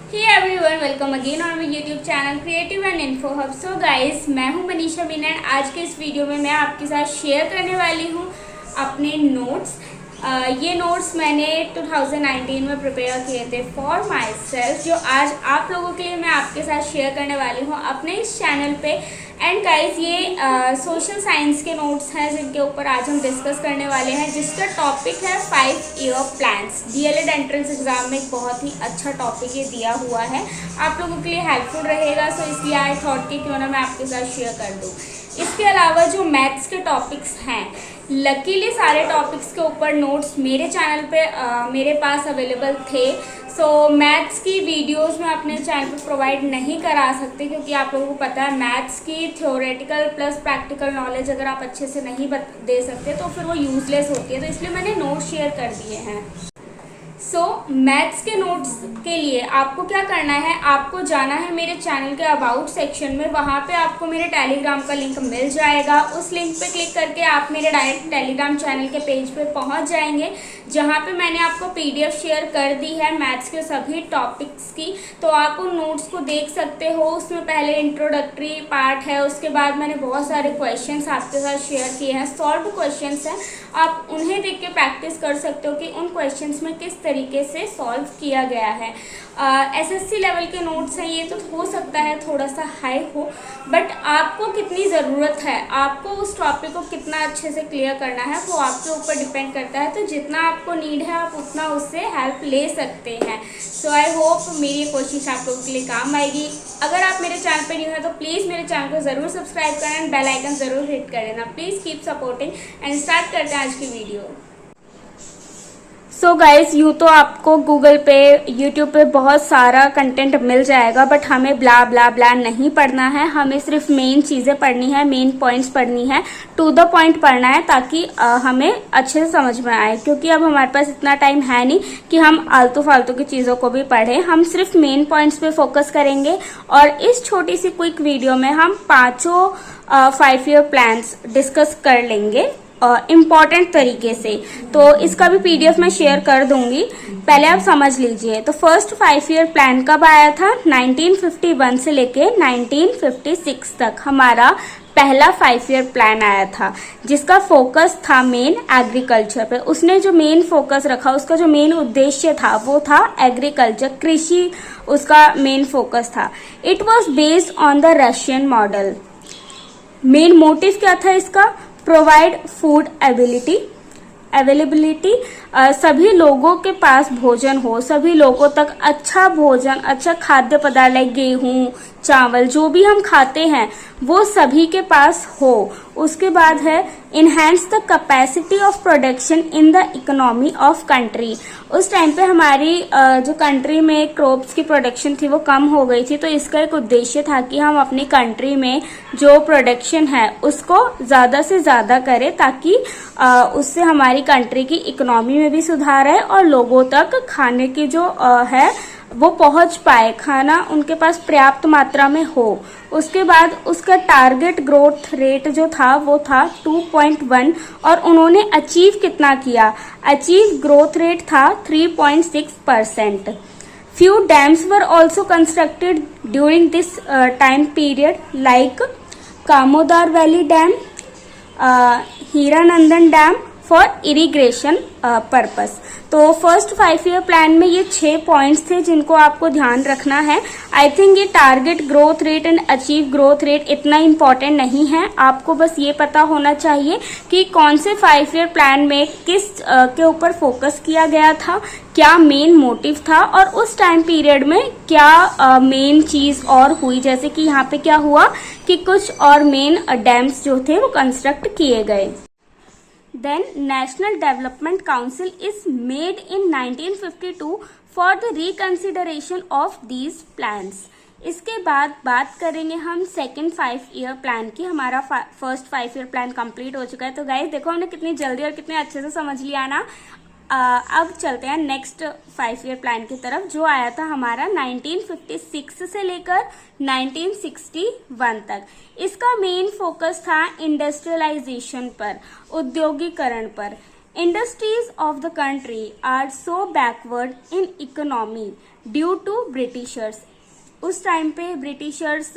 Hey everyone, welcome again on my YouTube channel creative and info hub. So guys, मैं हूं मनीषा मीना। आज के इस वीडियो में मैं आपके साथ शेयर करने वाली हूं अपने नोट्स। ये नोट्स मैंने 2019 में प्रिपेयर किए थे फॉर माई सेल्फ, जो आज आप लोगों के लिए मैं आपके साथ शेयर करने वाली हूँ अपने इस चैनल पे। एंड गाइस, ये सोशल साइंस के नोट्स हैं जिनके ऊपर आज हम डिस्कस करने वाले हैं, जिसका टॉपिक है 5 year plans. DElEd entrance exam में एक बहुत ही अच्छा टॉपिक ये दिया हुआ है, आप लोगों के लिए हेल्पफुल रहेगा। सो इसलिए आई थॉट कि क्यों ना मैं आपके साथ शेयर कर दूँ। इसके अलावा जो मैथ्स के टॉपिक्स हैं, लकीली सारे टॉपिक्स के ऊपर नोट्स मेरे चैनल पे मेरे पास अवेलेबल थे। सो मैथ्स की वीडियोस मैं अपने चैनल पे प्रोवाइड नहीं करा सकते, क्योंकि आप लोगों को पता है मैथ्स की थ्योरेटिकल प्लस प्रैक्टिकल नॉलेज अगर आप अच्छे से नहीं दे सकते तो फिर वो यूजलेस होती है। तो इसलिए मैंने नोट शेयर कर दिए हैं। मैथ्स के नोट्स के लिए आपको क्या करना है, आपको जाना है मेरे चैनल के अबाउट सेक्शन में। वहाँ पे आपको मेरे टेलीग्राम का लिंक मिल जाएगा। उस लिंक पे क्लिक करके आप मेरे डायरेक्ट टेलीग्राम चैनल के पेज पे पहुँच जाएंगे, जहाँ पे मैंने आपको पीडीएफ शेयर कर दी है मैथ्स के सभी टॉपिक्स की। तो आप उन नोट्स को देख सकते हो। उसमें पहले इंट्रोडक्टरी पार्ट है, उसके बाद मैंने बहुत सारे क्वेश्चंस आपके साथ शेयर किए हैं, सॉल्व क्वेश्चंस हैं। आप उन्हें देख के प्रैक्टिस कर सकते हो कि उन क्वेश्चंस में किस तरीके से सॉल्व किया गया है। एसएससी लेवल के नोट्स हैं ये, तो हो सकता है थोड़ा सा हाई हो, बट आपको कितनी ज़रूरत है, आपको उस टॉपिक को कितना अच्छे से क्लियर करना है, वो आपके ऊपर डिपेंड करता है। तो जितना आपको नीड है आप उतना उससे हेल्प ले सकते हैं। सो आई होप मेरी कोशिश आप लोगों के लिए काम आएगी। अगर आप मेरे चैनल पर न्यू है तो प्लीज़ मेरे चैनल को ज़रूर सब्सक्राइब करें एंड बेल आइकन ज़रूर हिट कर देना। Please keep supporting and start करते हैं आज की वीडियो। सो गाइज, यूँ तो आपको गूगल पे, यूट्यूब पे बहुत सारा कंटेंट मिल जाएगा, बट हमें ब्ला ब्ला ब्ला नहीं पढ़ना है। हमें सिर्फ मेन चीज़ें पढ़नी है, मेन पॉइंट्स पढ़नी है, टू द पॉइंट पढ़ना है, ताकि हमें अच्छे से समझ में आए। क्योंकि अब हमारे पास इतना टाइम है नहीं कि हम आलतू फालतू की चीज़ों को भी पढ़ें। हम सिर्फ मेन पॉइंट्स पे फोकस करेंगे और इस छोटी सी क्विक वीडियो में हम पाँचों 5 ईयर प्लान्स डिस्कस कर लेंगे इम्पॉर्टेंट तरीके से। तो इसका भी पीडीएफ मैं शेयर कर दूंगी, पहले आप समझ लीजिए। तो फर्स्ट 5 ईयर प्लान कब आया था? 1951 से लेके 1956 तक हमारा पहला 5 ईयर प्लान आया था, जिसका फोकस था मेन एग्रीकल्चर पे। उसने जो मेन फोकस रखा, उसका जो मेन उद्देश्य था वो था एग्रीकल्चर, कृषि उसका मेन फोकस था। It was based on the Russian model. Main motive क्या था इसका? प्रोवाइड फूड अवेलेबिलिटी, सभी लोगों के पास भोजन हो, सभी लोगों तक अच्छा भोजन, अच्छा खाद्य पदार्थ लाइक गेहूं, चावल, जो भी हम खाते हैं वो सभी के पास हो। उसके बाद है enhance the capacity of production in the economy of country. उस टाइम पे हमारी जो कंट्री में क्रॉप्स की प्रोडक्शन थी वो कम हो गई थी, तो इसका एक उद्देश्य था कि हम अपनी कंट्री में जो प्रोडक्शन है उसको ज्यादा से ज्यादा करें, ताकि उससे हमारी कंट्री की इकोनॉमी में भी सुधार आए और लोगों तक खाने की जो है वो पहुंच पाए, खाना उनके पास पर्याप्त मात्रा में हो। उसके बाद उसका टारगेट ग्रोथ रेट जो था वो था 2.1, और उन्होंने अचीव कितना किया? अचीव ग्रोथ रेट था 3.6%। Few dams were also constructed during this time period, like Damodar valley dam, Hiranandan dam for irrigation purpose. तो फर्स्ट 5 ईयर प्लान में ये 6 पॉइंट्स थे जिनको आपको ध्यान रखना है। आई थिंक ये target growth rate and achieve growth rate इतना इम्पोर्टेंट नहीं है, आपको बस ये पता होना चाहिए कि कौन से 5 ईयर प्लान में किस के ऊपर फोकस किया गया था, क्या मेन मोटिव था, और उस टाइम पीरियड में क्या मेन चीज और हुई। जैसे कि यहाँ पे क्या हुआ कि कुछ और मेन डैम्स जो थे वो कंस्ट्रक्ट किए गए। Then National Development Council is made in 1952 for the reconsideration of these plans. इसके बाद बात करेंगे हम सेकेंड 5 ईयर प्लान की। हमारा फर्स्ट 5 ईयर प्लान कंप्लीट हो चुका है। तो गाइस देखो हमने कितनी जल्दी और कितने अच्छे से समझ लिया ना। अब चलते हैं नेक्स्ट 5 ईयर प्लान की तरफ, जो आया था हमारा 1956 से लेकर 1961 तक। इसका मेन फोकस था इंडस्ट्रियलाइजेशन पर, उद्योगीकरण पर। Industries of the country are so backward in economy due to Britishers. उस टाइम पे ब्रिटिशर्स,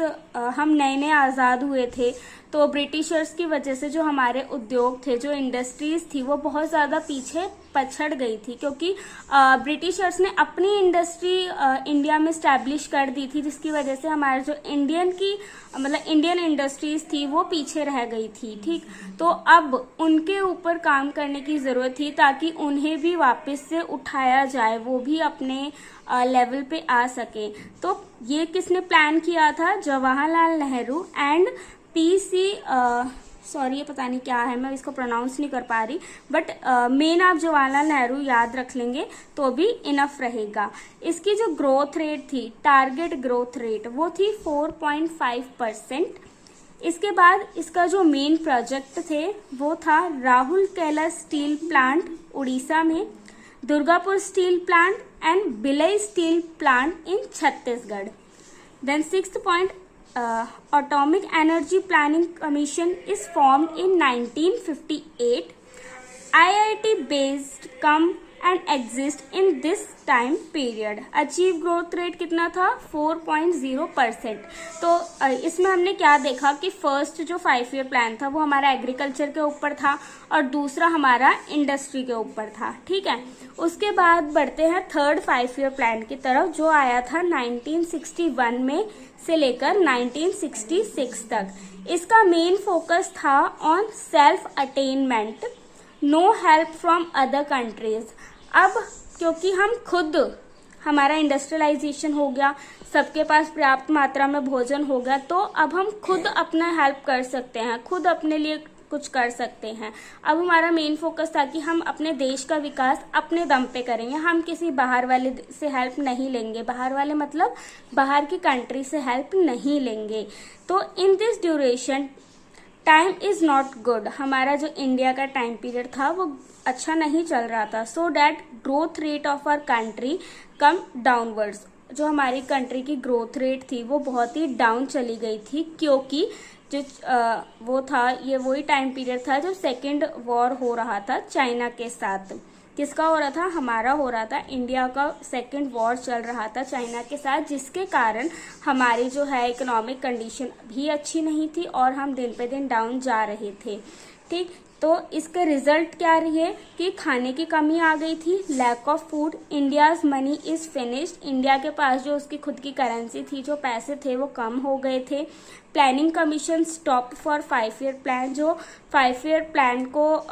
हम नए नए आज़ाद हुए थे, तो ब्रिटिशर्स की वजह से जो हमारे उद्योग थे, जो इंडस्ट्रीज थी, वो बहुत ज़्यादा पीछे पछड़ गई थी, क्योंकि ब्रिटिशर्स ने अपनी इंडस्ट्री इंडिया में स्टैब्लिश कर दी थी, जिसकी वजह से हमारे जो इंडियन इंडस्ट्रीज थी वो पीछे रह गई थी। ठीक, तो अब उनके ऊपर काम करने की ज़रूरत थी ताकि उन्हें भी वापस से उठाया जाए, वो भी अपने लेवल पे आ सके। तो ये किसने प्लान किया था? Jawaharlal Nehru and PC, sorry ये पता नहीं क्या है, मैं इसको प्रोनाउंस नहीं कर पा रही, बट मेन आप जवाहरलाल नेहरू याद रख लेंगे तो भी इनफ रहेगा। इसकी जो ग्रोथ रेट थी, टारगेट ग्रोथ रेट, वो थी 4.5%। इसके बाद इसका जो मेन प्रोजेक्ट थे वो था राउरकेला स्टील प्लांट उड़ीसा में, Durgapur steel plant and Bhilai steel plant in Chhattisgarh. Then 6th point, Atomic Energy Planning Commission is formed in 1958. IIT based come and exist in this time period. Achieve growth rate कितना था? 4.0%। तो इसमें हमने क्या देखा कि फर्स्ट जो 5 ईयर प्लान था वो हमारा एग्रीकल्चर के ऊपर था और दूसरा हमारा इंडस्ट्री के ऊपर था। ठीक है, उसके बाद बढ़ते हैं थर्ड 5 ईयर प्लान की तरफ, जो आया था 1961 में से लेकर 1966 तक। इसका मेन फोकस था on self attainment, no help from other countries. अब क्योंकि हम खुद, हमारा इंडस्ट्रियलाइजेशन हो गया, सबके पास पर्याप्त मात्रा में भोजन हो गया, तो अब हम खुद अपना हेल्प कर सकते हैं, खुद अपने लिए कुछ कर सकते हैं। अब हमारा मेन फोकस था कि हम अपने देश का विकास अपने दम पे करेंगे, हम किसी बाहर वाले से हेल्प नहीं लेंगे, बाहर वाले मतलब बाहर की कंट्री से हेल्प नहीं लेंगे। तो in this duration time is not good, हमारा जो इंडिया का टाइम पीरियड था वो अच्छा नहीं चल रहा था। So that growth rate of our country come downwards, जो हमारी कंट्री की ग्रोथ रेट थी वो बहुत ही डाउन चली गई थी, क्योंकि जो वो था, ये वही टाइम पीरियड था जब सेकेंड वॉर हो रहा था चाइना के साथ। किसका हो रहा था? हमारा हो रहा था, इंडिया का सेकेंड वॉर चल रहा था चाइना के साथ, जिसके कारण हमारी जो है इकोनॉमिक कंडीशन भी अच्छी नहीं थी और हम दिन पे दिन डाउन जा रहे थे। ठीक, तो इसका रिजल्ट क्या रही है कि खाने की कमी आ गई थी, lack of food, India's money is finished, India के पास जो उसकी खुद की करेंसी थी, जो पैसे थे वो कम हो गए थे। Planning commission stop for 5 year plan, जो 5 ईयर प्लान को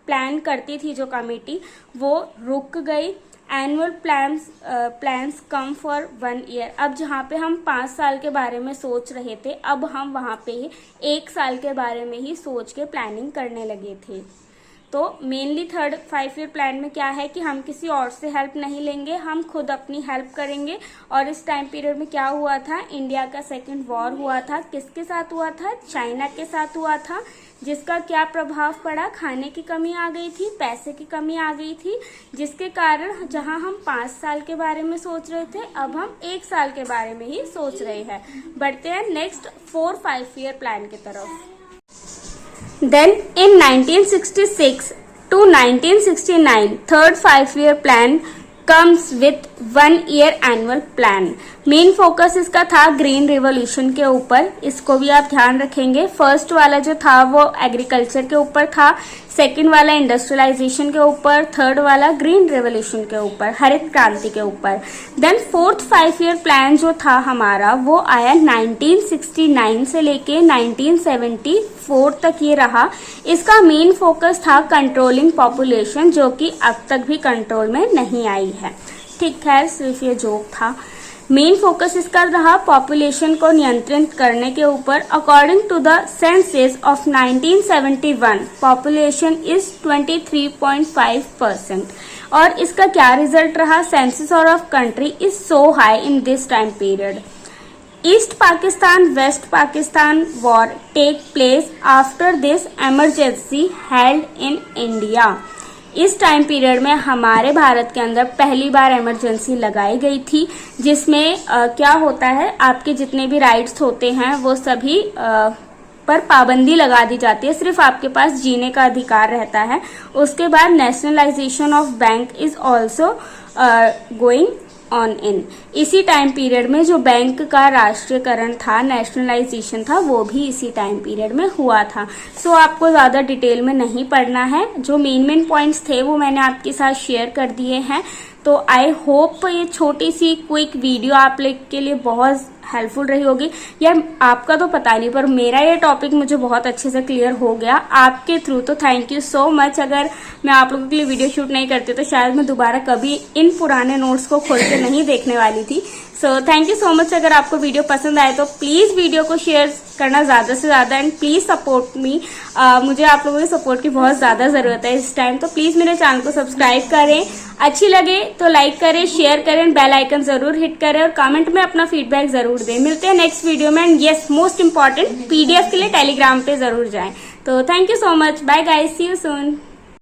प्लान करती थी जो कमेटी, वो रुक गई। Annual plans come for 1 year, अब जहाँ पे हम 5 साल के बारे में सोच रहे थे, अब हम वहाँ पे 1 साल के बारे में ही सोच के प्लानिंग करने लगे थे। तो मेनली थर्ड 5 ईयर प्लान में क्या है कि हम किसी और से हेल्प नहीं लेंगे, हम खुद अपनी हेल्प करेंगे। और इस टाइम पीरियड में क्या हुआ था? इंडिया का सेकेंड वॉर हुआ था। किसके साथ हुआ था? चाइना के साथ हुआ था, जिसका क्या प्रभाव पड़ा? खाने की कमी आ गई थी, पैसे की कमी आ गई थी, जिसके कारण जहां हम 5 साल के बारे में सोच रहे थे, अब हम 1 साल के बारे में ही सोच रहे हैं। बढ़ते हैं नेक्स्ट 4-5 ईयर प्लान की तरफ। Then in 1966 to 1969, third 5 year plan comes with 1 year annual plan. Main focus इसका था ग्रीन रिवॉल्यूशन के ऊपर, इसको भी आप ध्यान रखेंगे। फर्स्ट वाला जो था वो एग्रीकल्चर के ऊपर था, सेकंड वाला इंडस्ट्रियलाइजेशन के ऊपर, थर्ड वाला ग्रीन रिवॉल्यूशन के ऊपर, हरित क्रांति के ऊपर। देन फोर्थ 5 ईयर प्लान जो था हमारा वो आया 1969 से लेके 1974 तक ये रहा। इसका मेन फोकस था कंट्रोलिंग पॉपुलेशन, जो कि अब तक भी कंट्रोल में नहीं आई है। ठीक है, सिर्फ ये जोक था। मेन फोकस इसका रहा पॉपुलेशन को नियंत्रित करने के ऊपर। According to the census of 1971 population is 23.5%। और इसका क्या रिजल्ट रहा? Census of country is so high in this time period. East Pakistan West Pakistan war take place after this emergency held in India. इस टाइम पीरियड में हमारे भारत के अंदर पहली बार इमरजेंसी लगाई गई थी, जिसमें क्या होता है, आपके जितने भी राइट्स होते हैं वो सभी पर पाबंदी लगा दी जाती है, सिर्फ आपके पास जीने का अधिकार रहता है। उसके बाद nationalisation of bank is also going on in. इसी टाइम पीरियड में जो बैंक का राष्ट्रीयकरण था, नेशनलाइजेशन था, वो भी इसी टाइम पीरियड में हुआ था। सो आपको ज़्यादा डिटेल में नहीं पढ़ना है, जो मेन पॉइंट्स थे वो मैंने आपके साथ शेयर कर दिए हैं। तो आई होप ये छोटी सी क्विक वीडियो आप लोग के लिए बहुत हेल्पफुल रही होगी। यार आपका तो पता नहीं, पर मेरा ये टॉपिक मुझे बहुत अच्छे से क्लियर हो गया आपके थ्रू। तो थैंक यू सो मच। अगर मैं आप लोगों के लिए वीडियो शूट नहीं करती तो शायद मैं दोबारा कभी इन पुराने नोट्स को खोल के नहीं देखने वाली थी। So thank you so much. अगर आपको वीडियो पसंद आए तो प्लीज वीडियो को शेयर करना ज्यादा से ज्यादा एंड प्लीज सपोर्ट मी। मुझे आप लोगों के सपोर्ट की बहुत ज्यादा जरूरत है इस टाइम। तो प्लीज मेरे चैनल को सब्सक्राइब करें, अच्छी लगे तो लाइक करें, शेयर करें, बेल आइकन जरूर हिट करें और कमेंट में अपना फीडबैक जरूर दें। मिलते हैं नेक्स्ट वीडियो में। And yes, most important, PDF के लिए टेलीग्राम पे जरूर जाएं। तो thank you so much. Bye guys, see you soon.